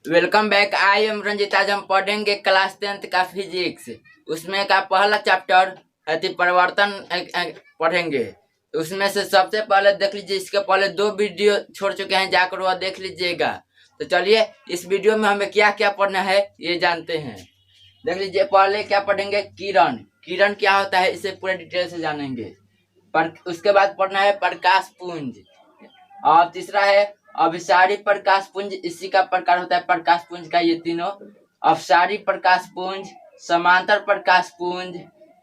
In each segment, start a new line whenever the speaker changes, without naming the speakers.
Welcome back. I am Ranjit. आज हम पढ़ेंगे क्लास 10th का फिजिक्स। उसमें का पहला चैप्टर परिवर्तन पढ़ेंगे। उसमें से सबसे पहले देख लीजिए, इसके पहले 2 वीडियो छोड़ चुके हैं, जाकर वह देख लीजिएगा। तो चलिए इस वीडियो में हमें क्या क्या पढ़ना है ये जानते हैं। देख लीजिए, पहले क्या पढ़ेंगे, किरण। किरण क्या होता है इसे पूरे डिटेल से जानेंगे। उसके बाद पढ़ना है प्रकाश पुंज, और तीसरा है अभिसारी प्रकाश पुंज, इसी का प्रकार होता है प्रकाश पुंज का। ये तीनों अपसारी प्रकाश पुंज, समांतर प्रकाश पुंज,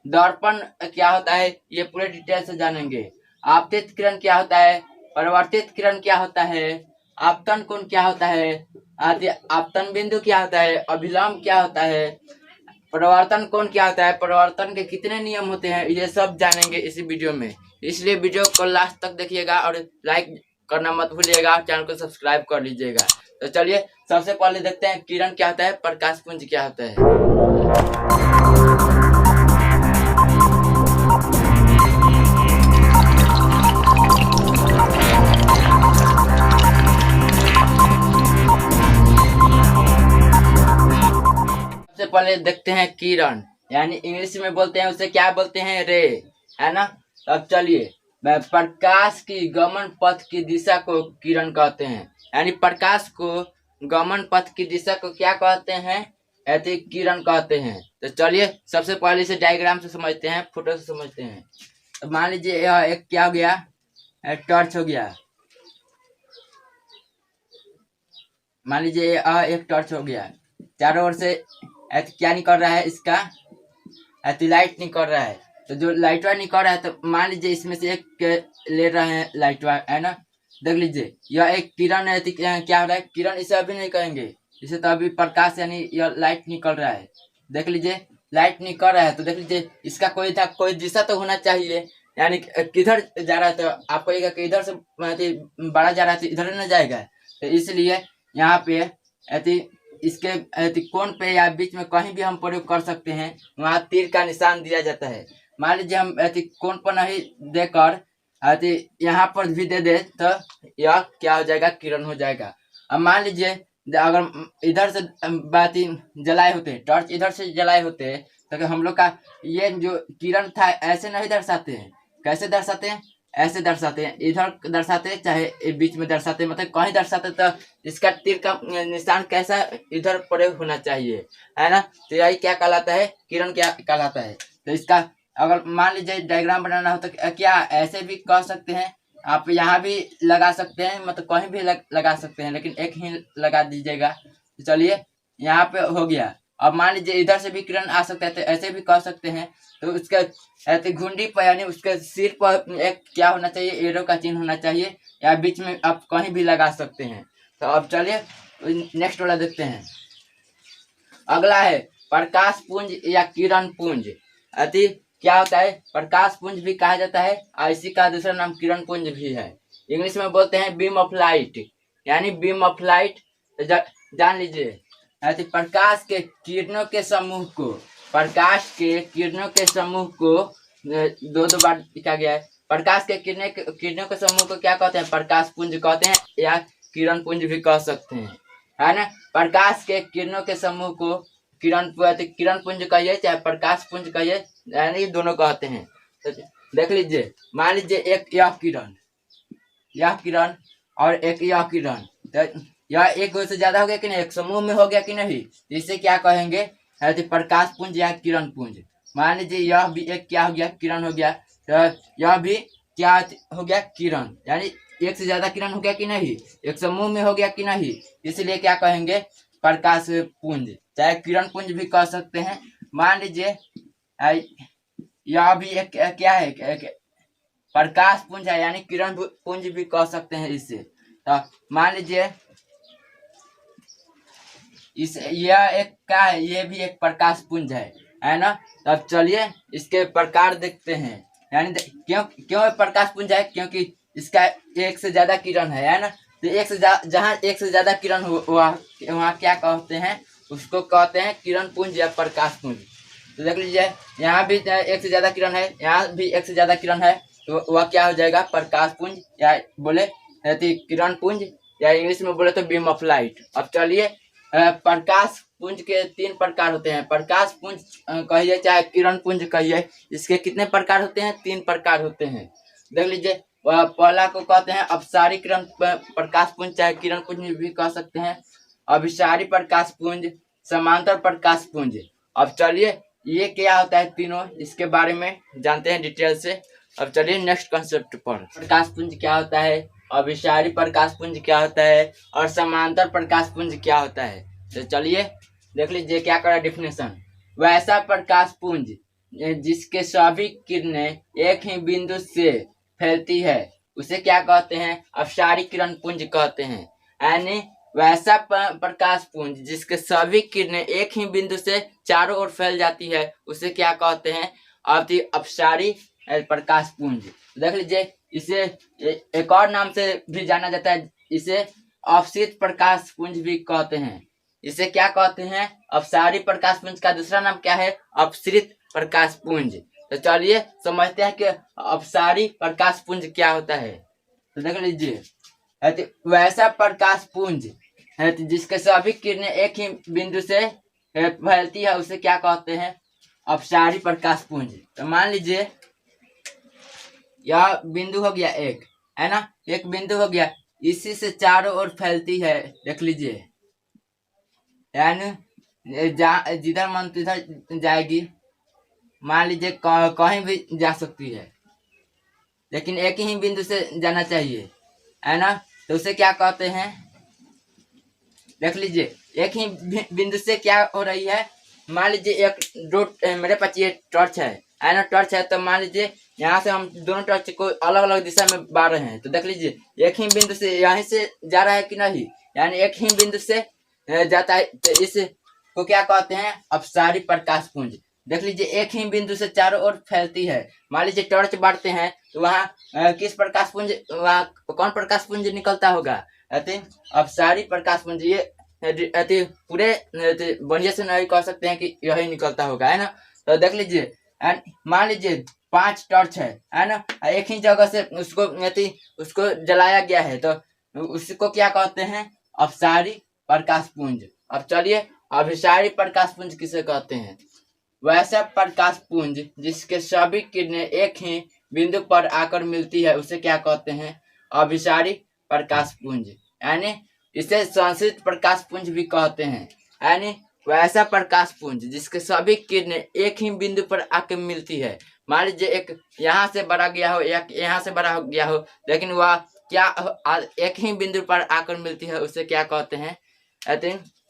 दर्पण क्या होता है ये पूरे डिटेल से जानेंगे। आपतित किरण क्या होता है, परिवर्तित किरण क्या होता है, आपतन कोण क्या होता है, आदि आपतन बिंदु क्या होता है, अभिलंब क्या होता है, परिवर्तन कोण क्या होता है, परिवर्तन के कितने नियम होते हैं, ये सब जानेंगे इसी वीडियो में। इसलिए वीडियो को लास्ट तक देखिएगा और लाइक करना मत भूलिएगा, चैनल को सब्सक्राइब कर लीजिएगा। तो चलिए सबसे पहले देखते हैं किरण क्या होता है, प्रकाश पुंज क्या होता है। सबसे पहले देखते हैं किरण, यानी इंग्लिश में बोलते हैं उसे क्या बोलते हैं, रे, है ना। अब चलिए, प्रकाश की गमन पथ की दिशा को किरण कहते हैं, यानी प्रकाश को गमन पथ की दिशा को क्या कहते हैं, ऐसे किरण कहते हैं। तो चलिए सबसे पहले से डायग्राम से समझते हैं, फोटो से समझते हैं। तो मान लीजिए यह एक क्या हो गया, टॉर्च हो गया। मान लीजिए यह एक टॉर्च हो गया, चारों ओर से क्या निकल रहा है, इसका लाइट निकल रहा है। तो जो लाइट निकल रहा है, तो मान लीजिए इसमें से एक ले रहे हैं लाइट, है ना। देख लीजिए यह एक किरण है, क्या हो रहा है, किरण इसे अभी नहीं कहेंगे, इसे तो अभी प्रकाश यानी यह लाइट निकल रहा है। देख लीजिए लाइट निकल रहा है, तो देख लीजिए इसका कोई दिशा तो होना चाहिए, यानी किधर जा रहा है। तो आपको ये कि इधर से बड़ा जा रहा है तो इधर न जाएगा। तो इसलिए यहाँ पे इसके कोण पे या बीच में कहीं भी हम प्रयोग कर सकते हैं, वहाँ तीर का निशान दिया जाता है। मान लीजिए हम कोण पर नहीं देकर यहाँ पर भी दे दे, तो यह क्या हो जाएगा, किरण हो जाएगा। अब मान लीजिए अगर इधर से बाती जलाए होते, टॉर्च इधर से जलाए होते, तो हम लोग का ये जो किरण था ऐसे नहीं दर्शाते हैं। कैसे दर्शाते हैं, ऐसे दर्शाते हैं, इधर दर्शाते हैं चाहे बीच में दर्शाते हैं, मतलब कहीं दर्शाते, तो इसका तीर का निशान कैसा इधर प्रयोग होना चाहिए, है ना। तो यही क्या कहलाता है, किरण क्या कहलाता है। तो इसका अगर मान लीजिए डायग्राम बनाना हो तो क्या ऐसे भी कह सकते हैं, आप यहाँ भी लगा सकते हैं, मतलब कहीं भी लगा सकते हैं, लेकिन एक ही लगा दीजिएगा। तो चलिए यहाँ पे हो गया। अब मान लीजिए इधर से भी किरण आ सकता है, तो ऐसे भी कह सकते हैं। तो उसके ऐसे घुंडी पर यानी उसके सिर पर एक क्या होना चाहिए, एरो का चिन्ह होना चाहिए, या बीच में आप कहीं भी लगा सकते हैं। तो अब चलिए नेक्स्ट वाला देखते हैं। अगला है प्रकाश पुंज या किरण पुंज। क्या होता है, प्रकाश पुंज भी कहा जाता है, और इसी का दूसरा नाम किरण पुंज भी है। इंग्लिश में बोलते हैं बीम ऑफ लाइट, यानी बीम ऑफ लाइट। जान लीजिए प्रकाश के किरणों के समूह को, प्रकाश के किरणों के समूह को दो बार लिखा गया है। प्रकाश के किरणों के समूह को क्या कहते हैं, प्रकाश पुंज कहते हैं, या किरण पुंज भी कह सकते हैं, है ना। प्रकाश के किरणों के समूह को किरण पुंज कहिए चाहे प्रकाश पुंज कहिए, यानी दोनों कहते हैं। तो देख लीजिए, मान लीजिए एक यह किरण और एक यह किरण, तो यह एक से ज्यादा हो गया कि नहीं, एक समूह में हो गया कि नहीं, इसे क्या कहेंगे, प्रकाश पुंज या किरण पुंज। मान लीजिए यह भी एक क्या हो गया, किरण हो गया, तो यह भी क्या हो गया, किरण, यानी एक से ज्यादा किरण हो गया कि नहीं, एक समूह में हो गया कि नहीं, इसलिए क्या कहेंगे, प्रकाश पुंज, चाहे किरण पुंज भी कह सकते हैं। मान लीजिए यह भी एक क्या है, प्रकाश पुंज है, यानी किरण पुंज भी कह सकते हैं इससे। तो मान लीजिए यह एक क्या है, ये भी एक प्रकाश पुंज है ना। तब चलिए इसके प्रकार देखते हैं, यानी क्यों प्रकाश पुंज है, क्योंकि इसका एक से ज्यादा किरण है ना। तो जहाँ एक से ज्यादा किरण वहाँ क्या कहते हैं, उसको कहते हैं किरण पुंज या प्रकाश पुंज। तो देख लीजिए यहाँ भी एक से ज्यादा किरण है, यहाँ भी एक से ज्यादा किरण है, तो वह क्या हो जाएगा, प्रकाश पुंज, या बोले किरण पुंज, या इंग्लिश में बोले तो बीम ऑफ लाइट। अब चलिए प्रकाश पुंज के 3 प्रकार होते हैं। प्रकाश पुंज कहिए चाहे किरण पुंज कहिए, इसके कितने प्रकार होते हैं? 3 प्रकार होते हैं। देख लीजिए, पहला को कहते हैं अपसारी किरण प्रकाश पुंज, चाहे किरण पुंज भी कह सकते हैं, अभिसारी प्रकाश पुंज, समांतर प्रकाश पुंज। अब चलिए ये क्या होता है तीनों, इसके बारे में जानते हैं डिटेल से। अब चलिए नेक्स्ट कॉन्सेप्ट पर। प्रकाश पुंज क्या होता है, अभिसारी प्रकाश पुंज क्या होता है, और समांतर प्रकाश पुंज क्या होता है। तो चलिए देख लीजिए क्या करा डिफिनेशन। वैसा प्रकाश पुंज जिसके सभी किरणें एक ही बिंदु से फैलती है उसे क्या कहते हैं? अपसारी किरण पुंज कहते हैं। यानी वैसा प्रकाश पुंज जिसके सभी किरणें एक ही बिंदु से चारों ओर फैल जाती है उसे क्या कहते हैं? अति अपसारी प्रकाश पुंज। देख लीजिए, इसे एक और नाम से भी जाना जाता है, इसे अपसित प्रकाश पुंज भी कहते हैं। इसे क्या कहते हैं? अपसारी प्रकाश पुंज का दूसरा नाम क्या है? अपसृत प्रकाश पुंज। तो चलिए समझते हैं कि अपसारी प्रकाश पुंज क्या होता है। तो देख लीजिए, वैसा प्रकाश पुंज जिसके सभी किरणें एक ही बिंदु से फैलती है उसे क्या कहते हैं? अपसारी प्रकाश पुंज। तो मान लीजिए यह बिंदु हो गया एक, है ना, एक बिंदु हो गया, इसी से चारों ओर फैलती है। देख लीजिए, यानी जिधर मन तिधर जाएगी, मान लीजिए कहीं भी जा सकती है, लेकिन एक ही बिंदु से जाना चाहिए, है ना। तो उसे क्या कहते हैं? देख लीजिए, एक ही बिंदु से क्या हो रही है। मान लीजिए एक मेरे पास ये टॉर्च है ना, टॉर्च है। तो मान लीजिए यहाँ से हम दोनों टॉर्च को अलग अलग दिशा में बार रहे हैं। तो देख लीजिए एक ही बिंदु से यहीं से जा रहा है कि नहीं, यानी एक ही बिंदु से जाता है। तो इस को क्या कहते हैं? अपसारी प्रकाश पुंज। देख लीजिए, एक ही बिंदु से चारों ओर फैलती है। मान लीजिए टॉर्च बांटते हैं तो वहाँ किस प्रकाश पुंज, वहाँ कौन प्रकाश पुंज निकलता होगा? अपसारी प्रकाश पुंज। ये पूरे बढ़िया से नहीं कह सकते हैं कि यही निकलता होगा, है ना। तो देख लीजिए, मान लीजिए 5 टॉर्च है ना, एक ही जगह से उसको जलाया गया है, तो उसको क्या कहते हैं? अपसारी प्रकाश पुंज। अब चलिए अभिसारी प्रकाश पुंज किसे कहते हैं? वैसा प्रकाश पुंज जिसके सभी किरणें एक ही बिंदु पर आकर मिलती है उसे क्या कहते हैं? अभिसारी प्रकाश पुंज। यानी इसे संश्रित प्रकाश पुंज भी कहते हैं। यानी वैसा प्रकाश पुंज जिसके सभी किरणें एक ही बिंदु पर आकर मिलती है। मान लीजिए एक यहाँ से बड़ा गया हो, एक यहाँ से बड़ा हो गया हो, लेकिन वह क्या एक ही बिंदु पर आकर मिलती है उसे क्या कहते हैं?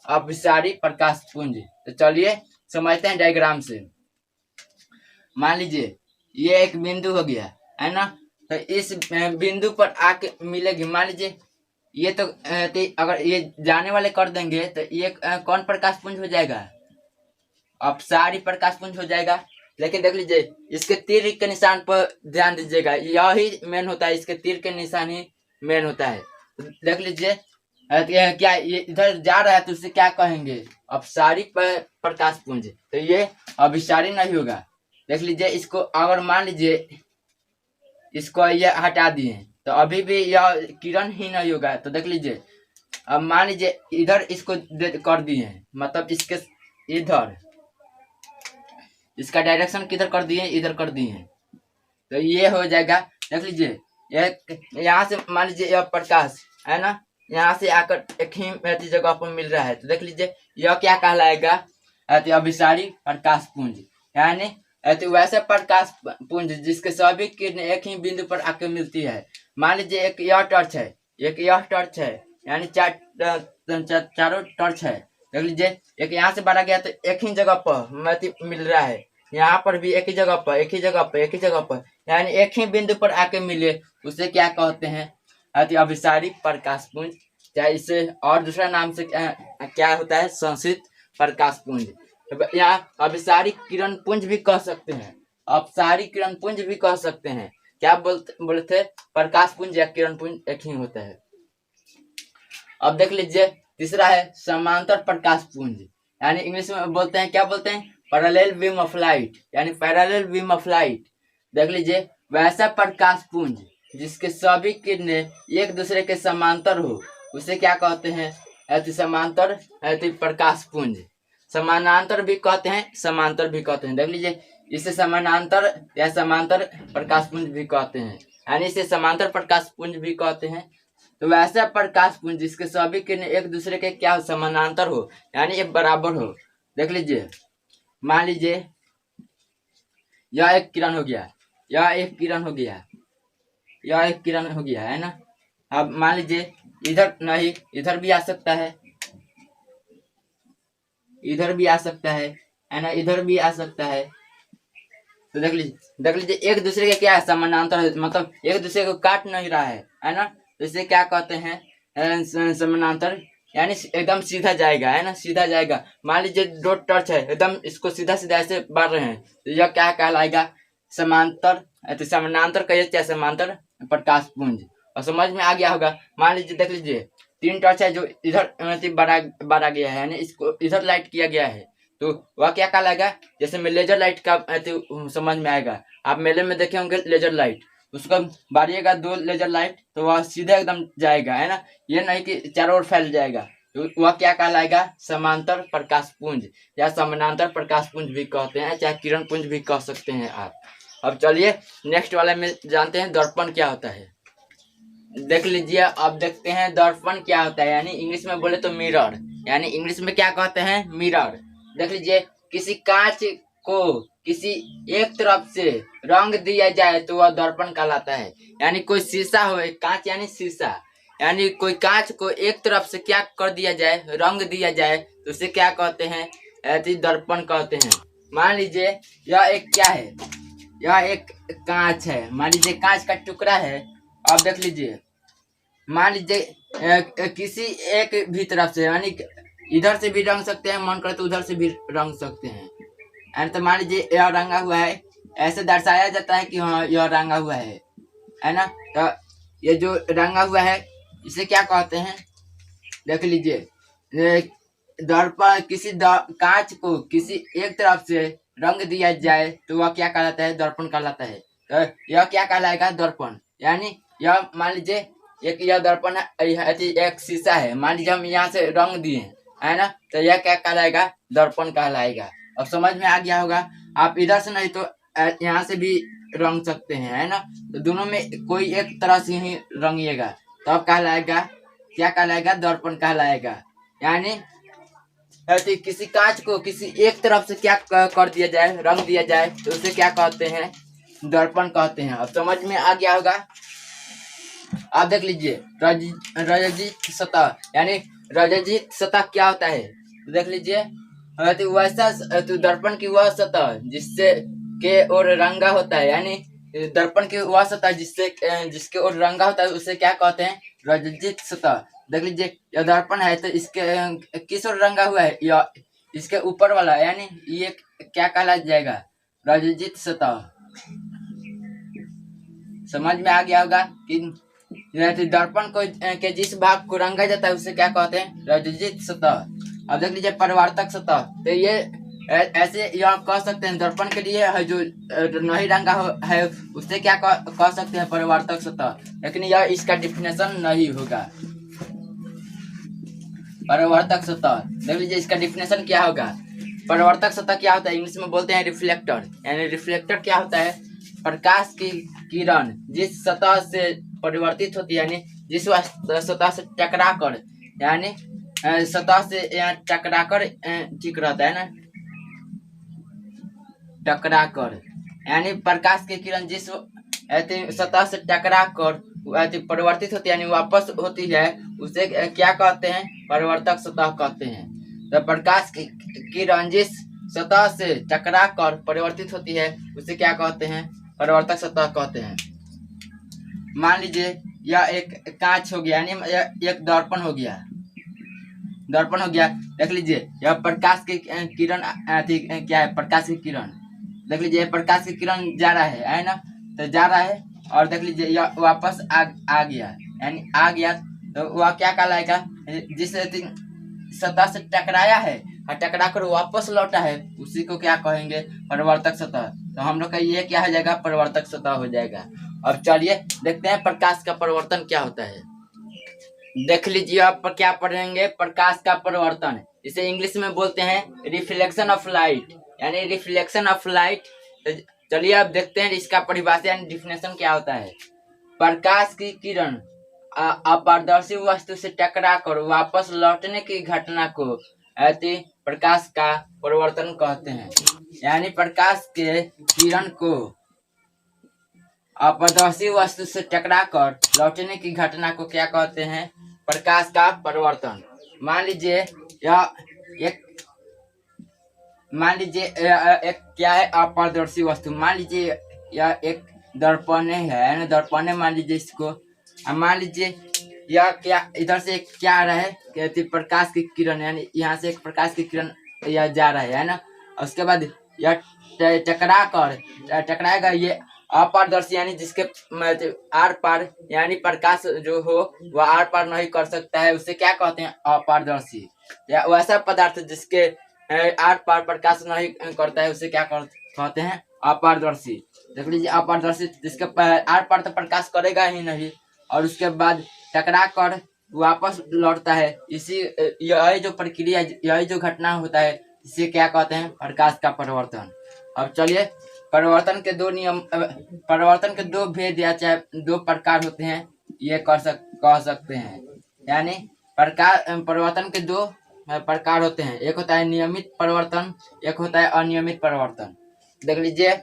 अभिसारी प्रकाश पुंज। तो चलिए समझते हैं डायग्राम से। मान लीजिए ये एक बिंदु हो गया, है ना। तो इस बिंदु पर आके मिलेगी। मान लीजिए ये तो अगर ये जाने वाले कर देंगे तो ये कौन प्रकाश पुंज हो जाएगा? अपसारी प्रकाश पुंज हो जाएगा। लेकिन देख लीजिए इसके तीर के निशान पर ध्यान दीजिएगा, यही मेन होता है, इसके तीर के निशान ही मेन होता है। तो देख लीजिए क्या ये इधर जा रहा है तो उसे क्या कहेंगे? अपसारी प्रकाश पुंज। तो ये अभिसारी नहीं होगा। देख लीजिए इसको अगर मान लीजिए इसको ये हटा दिए तो अभी भी यह किरण ही नहीं होगा। तो देख लीजिए अब मान लीजिए इधर इसको कर दिए, मतलब इसके इधर इसका डायरेक्शन किधर कर दिए? इधर कर दिए, तो ये हो जाएगा। देख लीजिए यहाँ से मान लीजिए यह प्रकाश है ना, यहाँ से आकर एक ही जगह पर मिल रहा है। तो देख लीजिए यह क्या कहलाएगा? अभिसारी प्रकाश पुंज। यानी वैसे प्रकाश पुंज जिसके सभी किरणें एक ही बिंदु पर आकर मिलती है। मान लीजिए एक यह टॉर्च है, एक यह टॉर्च है, यानी चारों टॉर्च है। देख लीजिए एक यहाँ से बारा गया तो एक ही जगह पर मिल रहा है, यहाँ पर भी एक ही जगह पर, एक ही जगह पर, एक ही जगह पर, यानी एक ही बिंदु पर आके मिले उसे क्या कहते हैं? अभिसारी प्रकाश पुंज। चाहे इसे और दूसरा नाम से क्या होता है? संश्रित प्रकाश पुंज। यहाँ अभिसारी किरण पुंज भी कह सकते हैं, अपसारी किरण पुंज भी कह सकते हैं। क्या बोलते थे? प्रकाश पुंज या किरण पुंज एक ही होता है। अब देख लीजिए तीसरा है समांतर प्रकाश पुंज, यानी इंग्लिश में बोलते हैं, क्या बोलते हैं? पैरेलल बीम ऑफ लाइट, यानी पैरेलल बीम ऑफ लाइट। देख लीजिए वैसा प्रकाश पुंज जिसके सभी किरणें एक दूसरे के समांतर हो उसे क्या कहते हैं? समांतर प्रकाश पुंज, समानांतर भी कहते हैं, समांतर भी कहते हैं। देख लीजिए, इसे समानांतर या समांतर प्रकाश पुंज भी कहते हैं, यानी इसे समांतर प्रकाश पुंज भी कहते हैं। तो वैसा प्रकाश पुंज जिसके सभी किरण एक दूसरे के क्या समानांतर हो, यानी एक बराबर हो। देख लीजिए, मान लीजिए यह एक किरण हो गया, यह एक किरण हो गया, यह एक किरण हो गया, है ना। अब मान लीजिए इधर नहीं, इधर भी आ सकता है, इधर भी आ सकता है ना, इधर भी आ सकता है। तो देख लीजिए एक दूसरे के क्या है समानांतर है, मतलब एक दूसरे को काट नहीं रहा है ना। तो इसे क्या कहते हैं समानांतर, यानी एकदम सीधा जाएगा, है ना, सीधा जाएगा। मान लीजिए दो टॉर्च है, एकदम इसको सीधा सीधा ऐसे बार रहे हैं, तो यह क्या कहलाएगा समांतर, तो समानांतर कहिए चाहे समांतर प्रकाश पुंज। और समझ में आ गया होगा। मान लीजिए देख लीजिए 3 टॉर्च है जो इधर बारा गया है, यानी इसको इधर लाइट किया गया है, तो वह क्या कहलाएगा, जैसे में लेजर लाइट का समझ में आएगा। आप मेले में देखे होंगे लेजर लाइट, उसको बारिएगा 2 लेजर लाइट तो वह सीधे एकदम जाएगा, है ना, ये नहीं कि चारों ओर फैल जाएगा। तो वह क्या कहलाएगा समांतर प्रकाश पुंज या समानांतर प्रकाश पुंज भी कहते हैं, चाहे किरण पुंज भी कह सकते हैं आप। अब चलिए नेक्स्ट वाले में जानते हैं दर्पण क्या होता है। देख लीजिए, अब देखते हैं दर्पण क्या होता है, यानी इंग्लिश में बोले तो मिरर, यानी इंग्लिश में क्या कहते हैं मिरर। देख लीजिए, किसी कांच को किसी एक तरफ से रंग दिया जाए तो वह दर्पण कहलाता है। यानी कोई शीशा हो, कांच यानी शीशा, यानी कोई कांच को एक तरफ से क्या कर दिया जाए, रंग दिया जाए, तो उसे क्या कहते हैं, ऐसे दर्पण कहते हैं। मान लीजिए यह एक क्या है, यह एक कांच है, मान लीजिए कांच का टुकड़ा है। अब देख लीजिए, मान लीजिए किसी एक भी तरफ से, यानी इधर से भी रंग सकते हैं, मन करे तो उधर से भी रंग सकते हैं, एंड तो मान लीजिए यह रंगा हुआ है, ऐसे दर्शाया जाता है कि हाँ यह रंगा हुआ है ना। तो ये जो रंगा हुआ है इसे क्या कहते हैं, देख लीजिए दर्पण, किसी कांच को किसी एक तरफ से रंग दिया जाए तो वह क्या कहलाता है, दर्पण कहलाता है। तो यह क्या कहलाएगा दर्पण, यानी यह मान लीजिए एक यह दर्पण एक शीशा है, मान लीजिए हम यहाँ से रंग दिए है ना, तो यह क्या कहलाएगा दर्पण कहलाएगा। अब समझ में आ गया होगा। आप इधर से नहीं तो यहाँ से भी रंग सकते हैं, है ना, तो दोनों में कोई एक तरह से ही रंगिएगा तब तो कहलाएगा, क्या कहलाएगा दर्पण कहलाएगा। यानी किसी कांच को किसी एक तरफ से क्या कर दिया जाए, रंग दिया जाए, तो उसे क्या कहते हैं, दर्पण कहते हैं। अब समझ में आ गया होगा। आप देख लीजिए रजजित सतह, यानी रजजित सतह क्या होता है, तो देख लीजिए तो वैसा तो दर्पण की वह सतह जिससे के ओर रंगा होता है, यानी दर्पण की वह सतह जिसके ओर रंगा होता है उसे क्या कहते हैं, रजजित सतह। देख लीजिए यह दर्पण है तो इसके किस ओर रंगा हुआ है, यह इसके ऊपर वाला, यानी ये क्या कहला जाएगा, रजजित सतह। समझ में आ गया होगा कि दर्पण को के जिस भाग को रंगा जाता है उसे क्या कहते हैं, रजजित सतह। अब देख लीजिए परिवर्तक सतह, तो ये ऐसे यह कह सकते हैं दर्पण के लिए है जो नहीं रंगा है उससे क्या कह सकते हैं, परिवर्तक सतह, लेकिन यह इसका डिफिनेशन नहीं होगा। परिवर्तक सतह देख लीजिए, इसका डिफिनेशन क्या होगा, परिवर्तक सतह क्या होता है, इंग्लिश में बोलते हैं रिफ्लेक्टर। यानी रिफ्लेक्टर क्या होता है, प्रकाश की किरण जिस सतह से परिवर्तित होती है, यानी जिस सतह से टकरा कर, यानी सतह से टकरा कर ठीक रहता है ना, टकरा कर, यानी प्रकाश की किरण जिस सतह से टकरा कर परिवर्तित होती है, यानी वापस होती है, उसे क्या कहते हैं, परिवर्तक सतह कहते हैं। तो प्रकाश की किरण जिस सतह से टकरा कर परिवर्तित होती है उसे क्या कहते हैं, परिवर्तक सतह कहते हैं। मान लीजिए यह एक कांच हो गया, यानी एक दर्पण हो गया, दर्पण हो गया। देख लीजिए यह प्रकाश की किरण क्या है, प्रकाश की किरण, देख लीजिए प्रकाश की किरण जा रहा है ना, तो जा रहा है और देख लीजिए यह वापस आ गया, यानी आ गया, तो वह क्या कहलाएगा, जिस सतह से टकराया है और टकरा कर वापस लौटा है उसी को क्या कहेंगे, परिवर्तक सतह। तो हम लोग का ये क्या हो जाएगा, परिवर्तक सतह हो जाएगा। अब चलिए देखते हैं प्रकाश का परिवर्तन क्या होता है। देख लीजिए आप पर क्या पढ़ेंगे, प्रकाश का परिवर्तन। इसे इंग्लिश में बोलते हैं रिफ्लेक्शन ऑफ लाइट, यानी रिफ्लेक्शन ऑफ लाइट। तो चलिए अब देखते हैं इसका परिभाषा यानी डिफिनेशन क्या होता है। प्रकाश की किरण अपारदर्शी वस्तु से टकरा कर वापस लौटने की घटना को अति प्रकाश का परिवर्तन कहते हैं। यानी प्रकाश के किरण को अपारदर्शी वस्तु से टकरा कर लौटने की घटना को क्या कहते हैं? प्रकाश का परिवर्तन। मान लीजिए एक क्या है अपारदर्शी वस्तु। मान लीजिए यह एक दर्पण है ना, दर्पण मान लीजिए इसको। मान लीजिए यह क्या इधर से क्या आ रहा है, कहते प्रकाश की किरण, यानी यहाँ से एक प्रकाश की किरण यह जा रहा है ना। उसके बाद यह टकराएगा ये अपारदर्शी, यानी जिसके आर पार यानी प्रकाश जो हो वह आर पार नहीं कर सकता है, उसे क्या कहते हैं? अपारदर्शी। या वैसा पदार्थ जिसके आर पार प्रकाश नहीं करता है उसे क्या कहते हैं? अपारदर्शी। देख लीजिए अपारदर्शी जिसके आर पार तो प्रकाश करेगा ही नहीं और उसके बाद टकरा कर वापस लौटता है। इसी यही जो प्रक्रिया, यही जो घटना होता है, इसे क्या कहते हैं? प्रकाश का परिवर्तन। अब चलिए परिवर्तन के दो नियम, परिवर्तन के दो भेद या चाहे दो प्रकार होते हैं, ये कह सकते हैं। यानी परिवर्तन के दो प्रकार होते हैं, एक होता है नियमित परिवर्तन, एक होता है अनियमित परिवर्तन। देख लीजिए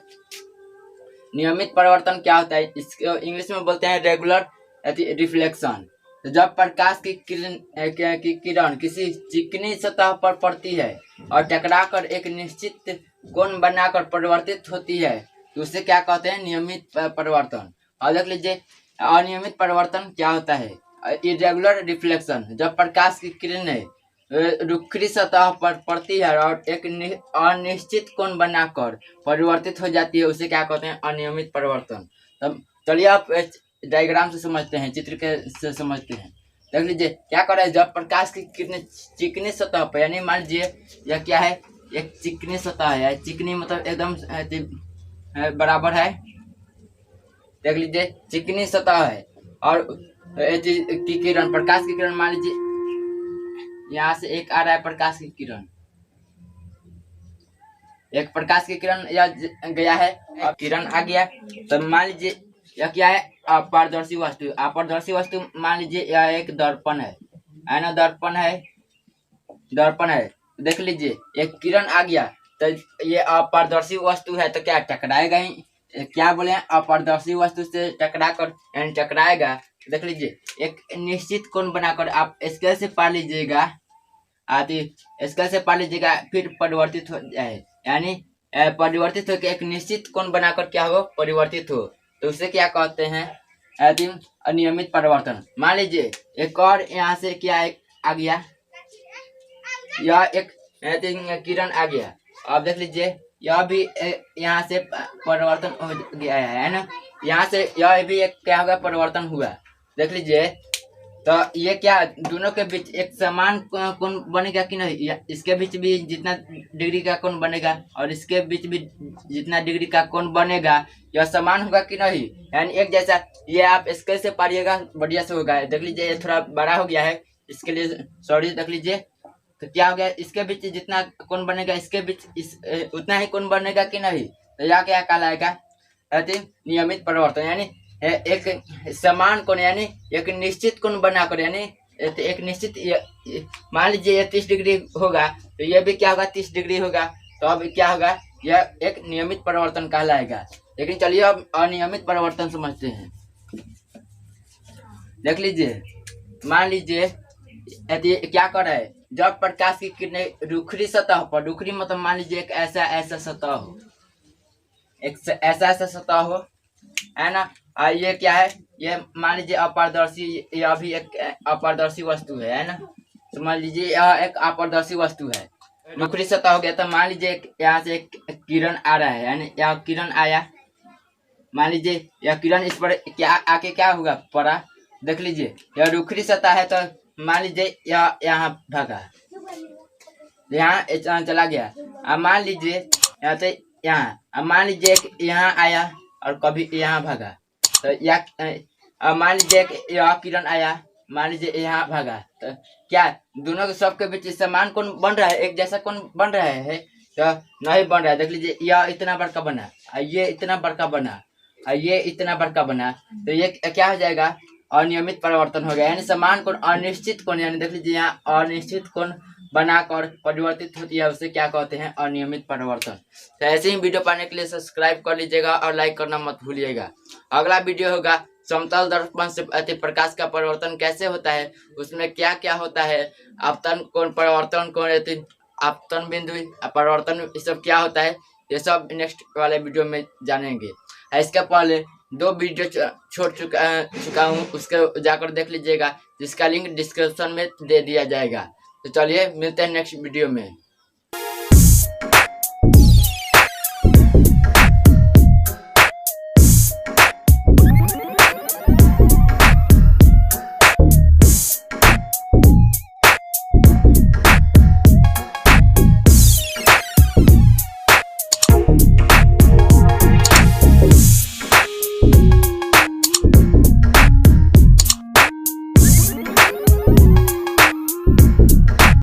नियमित परिवर्तन क्या होता है, इसको इंग्लिश में बोलते हैं रेगुलर रिफ्लेक्शन। तो जब प्रकाश की किरण किसी चिकनी सतह पर पड़ती है और टकराकर एक निश्चित कोण बनाकर परिवर्तित होती है तो उसे क्या कहते हैं? नियमित परिवर्तन। और देख लीजिए अनियमित परिवर्तन क्या होता है, इरेगुलर रिफ्लेक्शन। जब प्रकाश की किरणें रुखरी सतह पर पड़ती है और एक अनिश्चित कोण बनाकर परिवर्तित हो जाती है, उसे क्या कहते हैं? अनियमित परिवर्तन। तब चलिए आप डायग्राम से समझते हैं, चित्र के से समझते हैं। देख लीजिए क्या कर रहा है, जब प्रकाश की किरणें चिकनी सतह पर, यानी मान लीजिए यह क्या है, एक चिकनी सतह है, चिकनी मतलब एकदम बराबर है। देख लीजिए चिकनी सतह है और की किरण, प्रकाश की किरण मान लीजिए यहाँ से एक आ रहा है प्रकाश की किरण, एक प्रकाश की किरण यह गया है और किरण आ गया। तो मान लीजिए यह क्या है? अपारदर्शी वस्तु। अपारदर्शी वस्तु मान लीजिए यह एक दर्पण है ना, दर्पण है। देख लीजिए एक किरण आ गया तो ये अपारदर्शी वस्तु है तो क्या टकराएगा ही, क्या बोले हैं? अपारदर्शी वस्तु से टकरा कर यानी टकराएगा। देख लीजिए एक निश्चित कोण बनाकर आप स्केल से पा लीजिएगा, स्केल से पा लीजिएगा, फिर परिवर्तित हो जाए, यानी परिवर्तित होकर एक निश्चित कोण बनाकर क्या हो? परिवर्तित हो, तो उसे क्या कहते हैं? अनियमित परिवर्तन। मान लीजिए एक और यहाँ से क्या आ गया, यह एक किरण आ गया। अब देख लीजिए यह भी यहाँ से परिवर्तन हो गया है ना, यहाँ से यह भी एक क्या होगा? परिवर्तन हुआ। देख लीजिए तो ये क्या दोनों के बीच एक समान कोण बनेगा कि नहीं? इसके बीच भी जितना डिग्री का कोण बनेगा और इसके बीच भी जितना डिग्री का कोण बनेगा यह समान होगा कि नहीं? यानी एक जैसा। ये आप स्केल से पारिएगा बढ़िया से होगा। देख लीजिए ये थोड़ा बड़ा हो गया है, इसके लिए सॉरी। देख लीजिए तो क्या हो गया, इसके बीच जितना कोण बनेगा इसके बीच उतना ही कोण बनेगा कि नहीं? तो यह क्या कहलाएगा? नियमित परिवर्तन। यानी एक समान कोण, यानी एक निश्चित कोण बनाकर, यानी एक निश्चित, मान लीजिए ये 30 डिग्री होगा तो ये भी क्या होगा? 30 डिग्री होगा। तो अब क्या होगा? यह एक नियमित परिवर्तन कहलाएगा। लेकिन चलिए अब अनियमित परिवर्तन समझते हैं। देख लीजिए मान लीजिए क्या कर रहा है, जब प्रकाश की किरणें रुखरी सतह पर, रुखरी मतलब मान लीजिए एक ऐसा सतह हो, एक ऐसा सतह हो, है ना। ये क्या है? ये मान लीजिए अपारदर्शी, यह भी एक अपारदर्शी वस्तु है ना। तो मान लीजिए यह एक अपारदर्शी वस्तु है, रुखरी सतह हो गया। तो मान लीजिए यहाँ से एक किरण आ रहा है, यानी यह किरण आया। मान लीजिए यह किरण इस पर क्या आके क्या होगा? पड़ा। देख लीजिए यह रुखरी सतह है तो मान लीजिए यह यहाँ भागा, यहाँ चला गया। अब मान लीजिए यहाँ से यहाँ, अब मान लीजिए यहाँ आया और कभी यहाँ भागा। तो यह मान लीजिए यह किरण आया, मान लीजिए यहाँ भागा, तो क्या दोनों के सबके बीच समान कोण बन रहा है, एक जैसा कोण बन रहा है? तो नहीं बन रहा है। देख लीजिए यह इतना बड़का बना, ये इतना बड़का बना, ये इतना बड़का बना, तो ये क्या हो जाएगा? अनियमित परिवर्तन हो गया। यानी समान कोण अनिश्चित कोण, यानी देख लीजिए यहाँ अनिश्चित कोण बनाकर परिवर्तित होती है, उसे क्या कहते हैं? अनियमित परिवर्तन। तो ऐसे ही वीडियो पाने के लिए सब्सक्राइब कर लीजिएगा और लाइक करना मत भूलिएगा। अगला वीडियो होगा समतल दर्पण से अति प्रकाश का परिवर्तन कैसे होता है, उसमें क्या क्या होता है, आपतन कोण परिवर्तन कोण आपतन बिंदु परिवर्तन, ये सब क्या होता है, ये सब नेक्स्ट वाले वीडियो में जानेंगे। इसके पहले 2 वीडियो छोड़ चुका हूँ, उसके जाकर देख लीजिएगा, जिसका लिंक डिस्क्रिप्शन में दे दिया जाएगा। तो चलिए मिलते हैं नेक्स्ट वीडियो में।